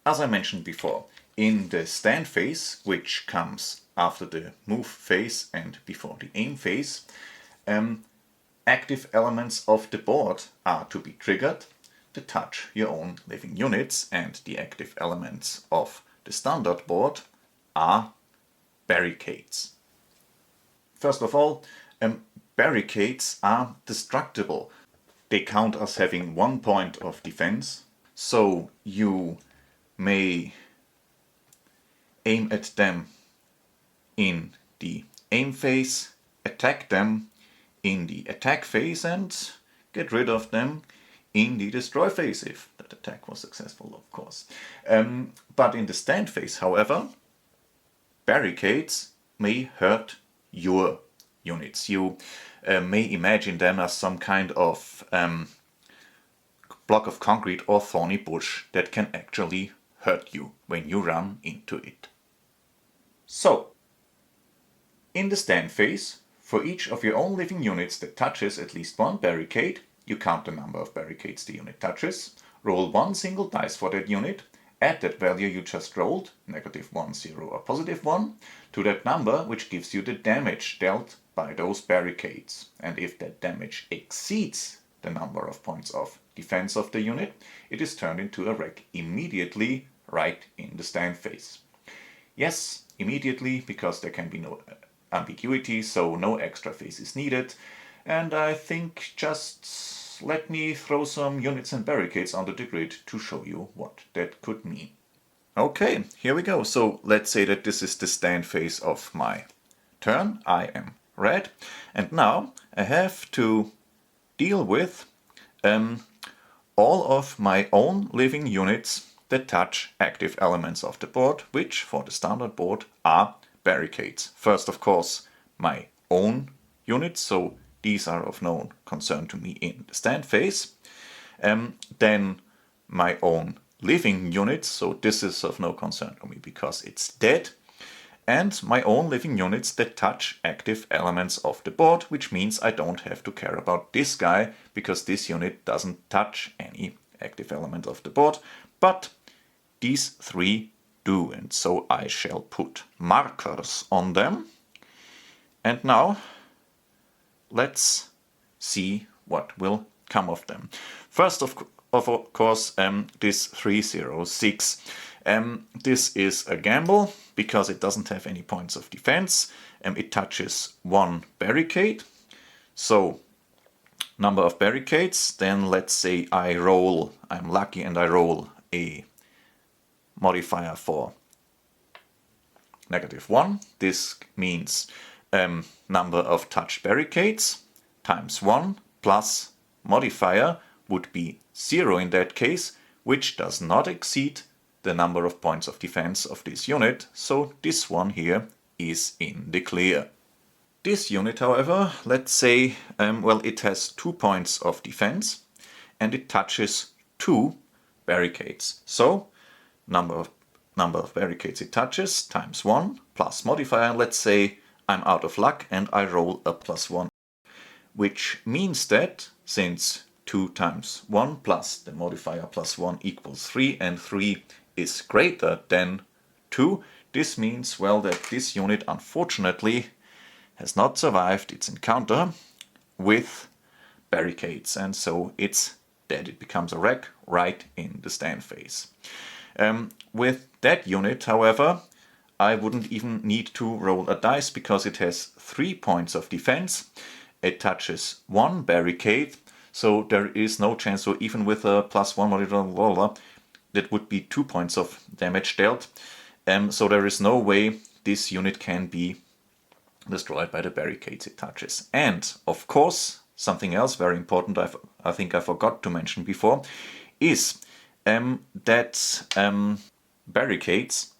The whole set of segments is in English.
as I mentioned before, in the stand phase, which comes after the move phase and before the aim phase, active elements of the board are to be triggered to touch your own living units, and the active elements of the standard board are barricades. First of all, barricades are destructible. They count as having 1 point of defense, so you may aim at them in the aim phase, attack them in the attack phase, and get rid of them in the destroy phase, if that attack was successful, of course. But in the stand phase, however, barricades may hurt your units. You may imagine them as some kind of block of concrete or thorny bush that can actually hurt you when you run into it. So, in the stand phase, for each of your own living units that touches at least one barricade, you count the number of barricades the unit touches, roll one single dice for that unit, add that value you just rolled, -1, 0 or +1, to that number, which gives you the damage dealt by those barricades. And if that damage exceeds the number of points of defense of the unit, it is turned into a wreck immediately right in the stand phase. Yes, immediately, because there can be no ambiguity, so no extra phase is needed. And I think just let me throw some units and barricades onto the grid to show you what that could mean. Okay, here we go. So let's say that this is the stand phase of my turn. I am red, and now I have to deal with all of my own living units that touch active elements of the board, which for the standard board are barricades. First, of course, my own units, so these are of no concern to me in the stand phase. Then my own living units, so this is of no concern to me because it's dead. And my own living units that touch active elements of the board, which means I don't have to care about this guy because this unit doesn't touch any active element of the board, but these three do, and so I shall put markers on them. And now let's see what will come of them. First of course, this 306. This is a gamble because it doesn't have any points of defense. It touches one barricade. So, number of barricades. Then let's say I'm lucky and I roll a modifier for -1. This means number of touched barricades times 1 plus modifier would be 0 in that case, which does not exceed the number of points of defense of this unit, so this one here is in the clear. This unit, however, let's say, it has 2 points of defense and it touches 2 barricades. So, number of barricades it touches times 1 plus modifier. Let's say I'm out of luck and I roll a +1, which means that since 2 times 1 plus the modifier +1 equals 3 and 3 is greater than 2, this means, well, that this unit unfortunately has not survived its encounter with barricades, and so it's dead. It becomes a wreck right in the stand phase. With that unit, however, I wouldn't even need to roll a dice because it has 3 points of defense. It touches 1 barricade, so there is no chance, so even with a +1 modifier, that would be 2 points of damage dealt. So there is no way this unit can be destroyed by the barricades it touches. And, of course, something else very important I think I forgot to mention before is that barricades,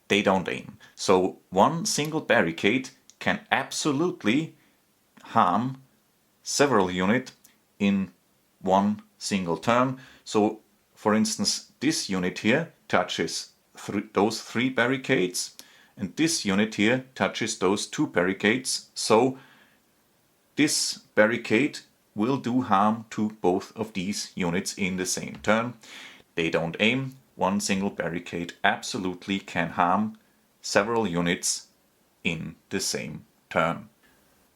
they don't aim. So one single barricade can absolutely harm several units in one single turn. So, for instance, this unit here touches those 3 barricades, and this unit here touches those 2 barricades. So this barricade will do harm to both of these units in the same turn. They don't aim. one single barricade absolutely can harm several units in the same turn.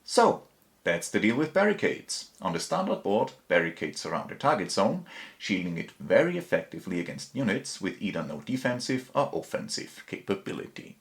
So, that's the deal with barricades. On the standard board, barricades surround the target zone, shielding it very effectively against units with either no defensive or offensive capability.